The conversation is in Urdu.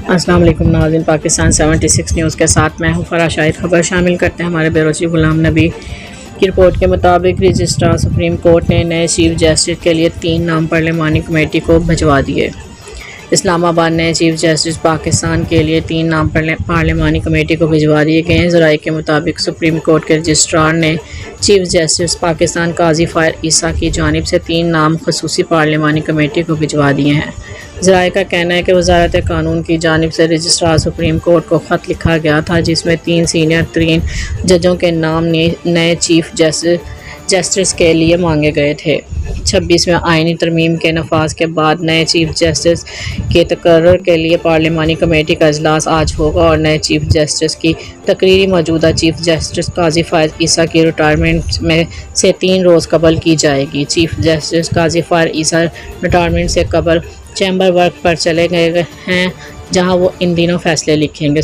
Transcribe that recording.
السلام علیکم ناظرین، پاکستان 76 نیوز کے ساتھ میں ہوں فرا شاہد۔ خبر شامل کرتے ہیں ہمارے بیروچی غلام نبی کی رپورٹ کے مطابق رجسٹرار سپریم کورٹ نے نئے چیف جسٹس کے لیے 3 نام پارلیمانی کمیٹی کو بھجوا دیے۔ اسلام آباد نئے چیف جسٹس پاکستان کے لیے 3 نام پارلیمانی کمیٹی کو بھجوا دیے گئے ہیں۔ ذرائع کے مطابق سپریم کورٹ کے رجسٹرار نے چیف جسٹس پاکستان قاضی فائر عیسیٰ کی جانب سے 3 نام خصوصی پارلیمانی کمیٹی کو بھجوا دیے ہیں۔ ذرائع کا کہنا ہے کہ وزارت قانون کی جانب سے رجسٹرار سپریم کورٹ کو خط لکھا گیا تھا جس میں 3 سینئر ترین ججوں کے نام نئے چیف جسٹس کے لیے مانگے گئے تھے۔ 26ویں آئینی ترمیم کے نفاذ کے بعد نئے چیف جسٹس کے تقرر کے لیے پارلیمانی کمیٹی کا اجلاس آج ہوگا اور نئے چیف جسٹس کی تقرری موجودہ چیف جسٹس قاضی فائر عیسیٰ کی ریٹائرمنٹ میں سے 3 روز قبل کی جائے گی۔ چیف جسٹس قاضی فائر عیسیٰ ریٹائرمنٹ سے قبل چیمبر ورک پر چلے گئے ہیں جہاں وہ ان دنوں فیصلے لکھیں گے۔